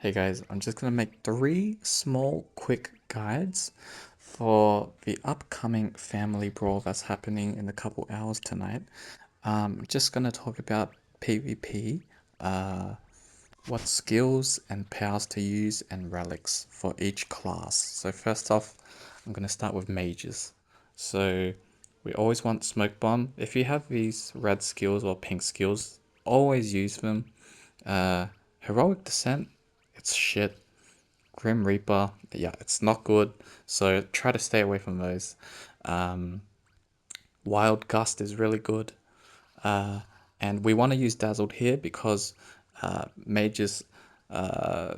Hey guys, I'm just going to make 3 small quick guides for the upcoming family brawl that's happening in a couple hours tonight. Just going to talk about PvP, what skills and powers to use and relics for each class. So first off, I'm going to start with mages. So we always want smoke bomb. If you have these red skills or pink skills, always use them. Heroic descent, it's shit. Grim Reaper, yeah, it's not good. So try to stay away from those. Um, Wild Gust is really good. Uh, and we want to use Dazzled here because mages uh,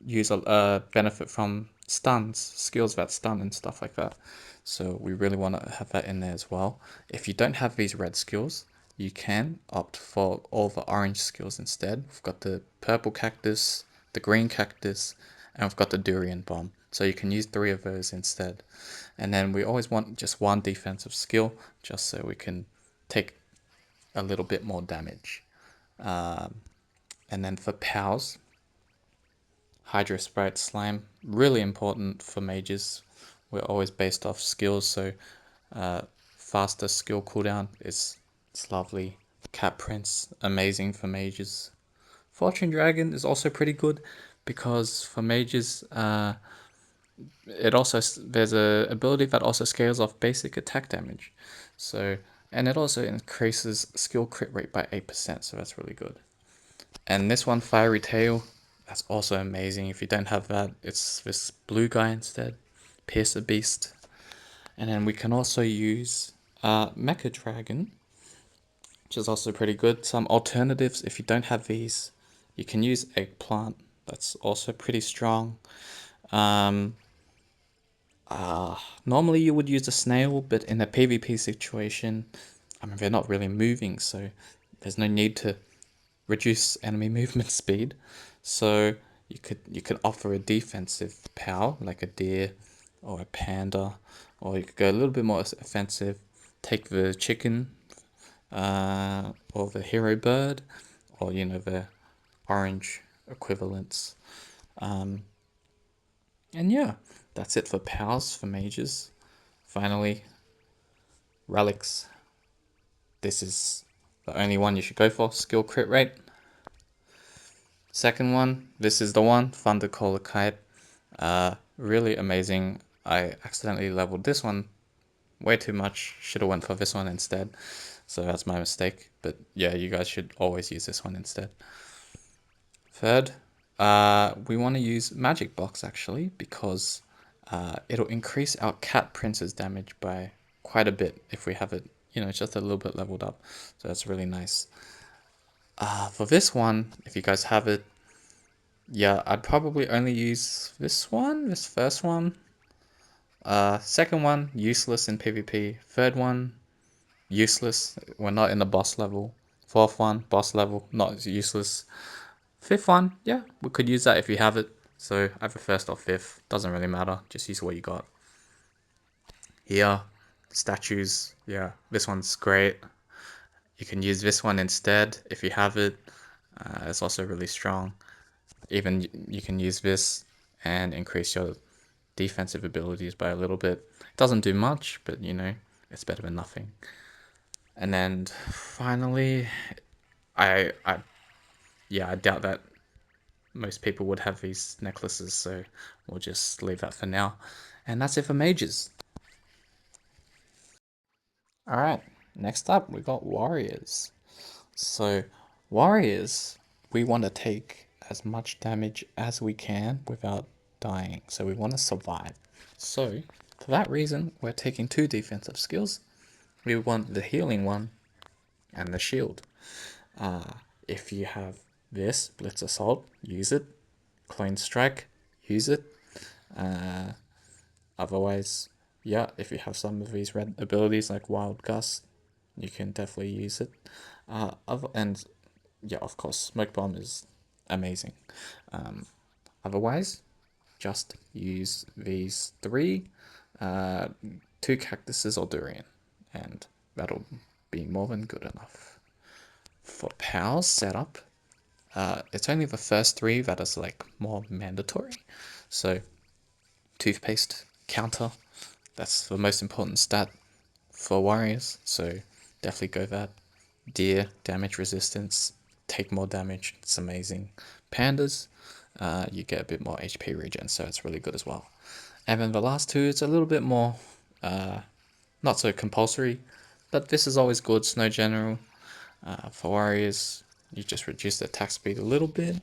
use a benefit from stuns, skills that stun and stuff like that. So we really want to have that in there as well. If you don't have these red skills, you can opt for all the orange skills instead. We've got the purple cactus, the green cactus, and we've got the durian bomb. So you can use 3 of those instead. And then we always want just 1 defensive skill, just so we can take a little bit more damage. And then for powers, Hydro Sprite Slime, really important for mages. We're always based off skills, so faster skill cooldown is it's lovely. Cat Prince, amazing for mages. Fortune Dragon is also pretty good because for mages, it also there's a ability that also scales off basic attack damage. So and it also increases skill crit rate by 8%, so that's really good. And this one, Fiery Tail, that's also amazing. If you don't have that, it's this blue guy instead, Piercer Beast. And then we can also use Mecha Dragon, which is also pretty good. Some alternatives, if you don't have these, you can use Eggplant. That's also pretty strong. Um, Normally you would use a snail, but in a PvP situation, I mean, they're not really moving, so there's no need to reduce enemy movement speed. So you could offer a defensive power like a deer or a panda, or you could go a little bit more offensive. Take the chicken, or the hero bird, or the orange equivalents. And yeah, that's it for powers for mages. Finally, relics. This is the only one you should go for. Skill crit rate. Second one, this is the one, Thunder Caller Kite. Really amazing. I accidentally leveled this one way too much. Should have went for this one instead. So that's my mistake. But yeah, you guys should always use this one instead. Third, we want to use Magic Box actually because it'll increase our Cat Prince's damage by quite a bit if we have it, just a little bit leveled up. So that's really nice. For this one, if you guys have it, yeah, I'd probably only use this one, this first one. Second one, useless in PvP. Third one, useless. We're not in the boss level. Fourth one, boss level, not useless. Fifth one, yeah, we could use that if you have it. So either first or fifth, doesn't really matter. Just use what you got. Here, statues, yeah, this one's great. You can use this one instead if you have it. It's also really strong. Even you can use this and increase your defensive abilities by a little bit. It doesn't do much, but it's better than nothing. And then finally, I yeah, I doubt that most people would have these necklaces, so we'll just leave that for now. And that's it for mages. Alright, next up we got warriors. So warriors, we want to take as much damage as we can without dying. So we want to survive. So for that reason, we're taking 2 defensive skills. We want the healing one and the shield. If you have this, Blitz Assault, use it. Clone Strike, use it. Otherwise, yeah, if you have some of these red abilities like Wild Gust, you can definitely use it. And yeah, of course, Smoke Bomb is amazing. Otherwise, just use these 3, 2 cactuses or durian, and that'll be more than good enough. For powers setup, It's only the first three that is like more mandatory. So toothpaste, counter, that's the most important stat for warriors. So definitely go that. Deer, damage resistance, take more damage, it's amazing. Pandas, you get a bit more HP regen, so it's really good as well. And then the last two, it's a little bit more not so compulsory, but this is always good. Snow General, for warriors, you just reduce the attack speed a little bit.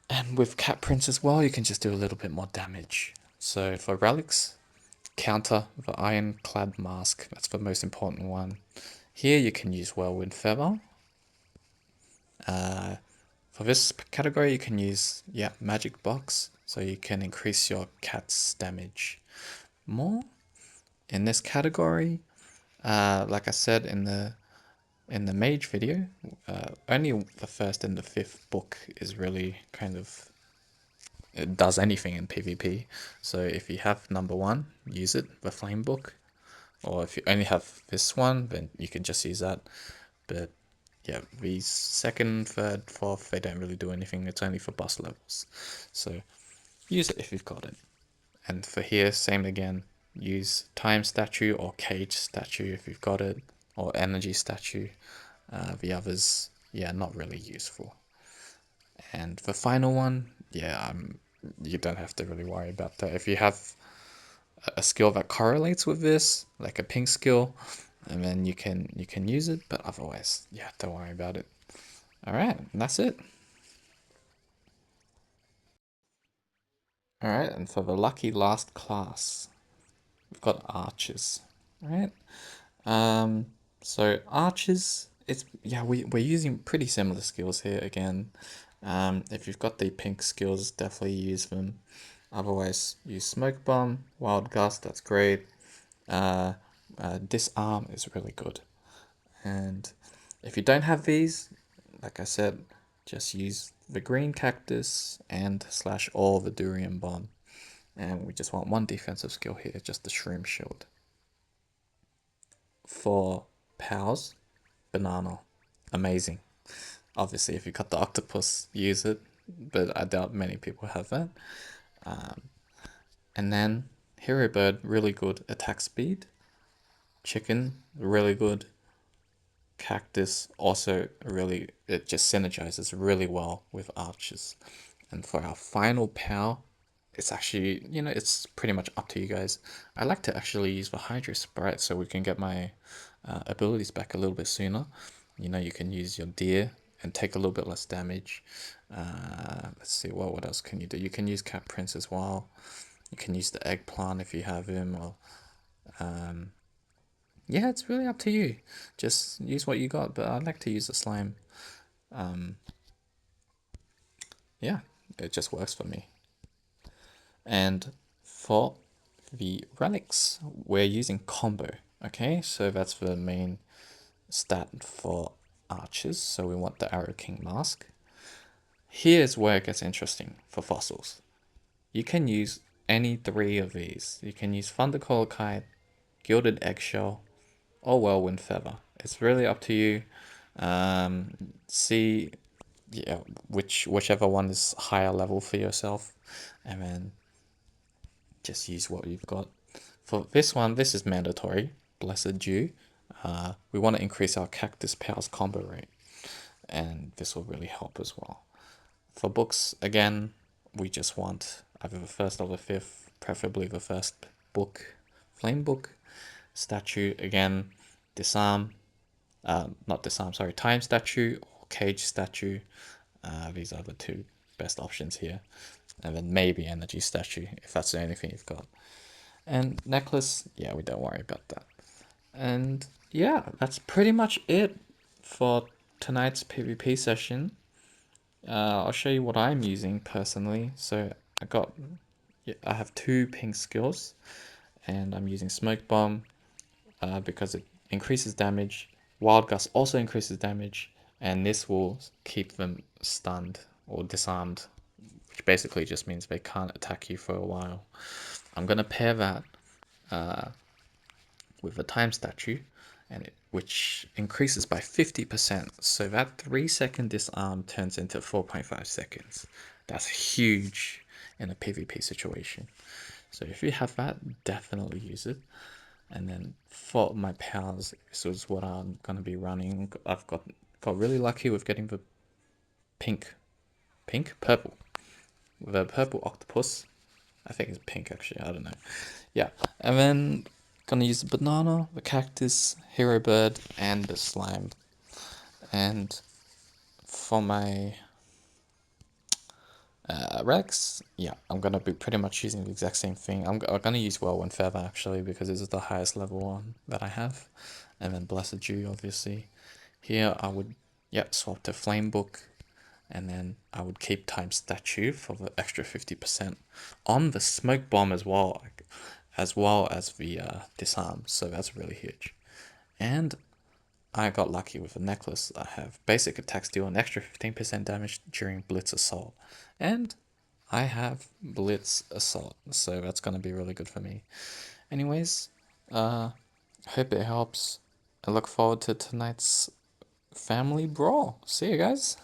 And with Cat Prince as well, you can just do a little bit more damage. So for relics, counter the Ironclad Mask, that's the most important one. Here you can use Whirlwind Feather. For this category, you can use, yeah, Magic Box, so you can increase your cat's damage more. In this category, like I said in the mage video, only the first and the fifth book is really kind of, it does anything in PvP. So if you have number one, use it, the flame book, or if you only have this one, then you can just use that. But yeah, the second, third, fourth, they don't really do anything. It's only for boss levels. So use it if you've got it. And for here, same again. Use time statue or cage statue if you've got it, or energy statue. The others, yeah, not really useful. And the final one, yeah, you don't have to really worry about that. If you have a skill that correlates with this, like a pink skill, and then you can use it. But otherwise, yeah, don't worry about it. All right, and that's it. All right, and for the lucky last class, we've got archers. All right. Um, so archers, it's yeah, we're using pretty similar skills here again. If you've got the pink skills, definitely use them. Otherwise, use smoke bomb, wild gust. That's great. Uh, disarm is really good. And if you don't have these, like I said, just use the green cactus and slash all the durian bomb. And we just want one defensive skill here, just the shroom shield. For pals, banana, amazing. Obviously, if you got the octopus, use it, but I doubt many people have that. And then hero bird, really good attack speed. Chicken, really good. Cactus, also really, it just synergizes really well with archers. And for our final pal, it's actually, it's pretty much up to you guys. I like to actually use the Hydra Sprite so we can get my abilities back a little bit sooner. You can use your deer and take a little bit less damage. Let's see, what else can you do? You can use Cat Prince as well. You can use the eggplant if you have him, or yeah, it's really up to you. Just use what you got, but I like to use the slime. Yeah, it just works for me. And for the relics, we're using combo. Okay, so that's the main stat for archers. So we want the Arrow King mask. Here's where it gets interesting for fossils. You can use any three of these. You can use Thundercoil Kite, Gilded Eggshell, or Whirlwind Feather. It's really up to you. See, yeah, whichever one is higher level for yourself, and then just use what you've got. For this one, this is mandatory. Blessed Dew. We want to increase our Cactus Powers combo rate, and this will really help as well. For books, again, we just want either the first or the fifth, preferably the first book, Flame Book. Statue, again, Disarm, not Disarm, sorry, Time Statue or Cage Statue. These are the two best options here. And then maybe Energy Statue, if that's the only thing you've got. And necklace, yeah, we don't worry about that. And yeah, that's pretty much it for tonight's PvP session. I'll show you what I'm using personally. So I have two pink skills, and I'm using Smoke Bomb because it increases damage. Wild Gust also increases damage, and this will keep them stunned or disarmed, which basically just means they can't attack you for a while. I'm gonna pair that with a time statue, and which increases by 50%. So that 3-second disarm turns into 4.5 seconds. That's huge in a PvP situation. So if you have that, definitely use it. And then for my powers, this is what I'm going to be running. I've got really lucky with getting the purple. With a purple octopus. I think it's pink actually, I don't know. Yeah, and then gonna use the banana, the cactus, hero bird, and the slime. And for my Rex, yeah, I'm gonna be pretty much using the exact same thing. I'm gonna use Whirlwind Feather actually because this is the highest level one that I have, and then Blessed Dew obviously. Here I would swap to Flame Book, and then I would keep Time Statue for the extra 50% on the Smoke Bomb as well, as well as the disarm. So that's really huge. And I got lucky with a necklace. I have basic attacks deal an extra 15% damage during Blitz Assault. And I have Blitz Assault, so that's going to be really good for me. Anyways, hope it helps. I look forward to tonight's family brawl. See you guys.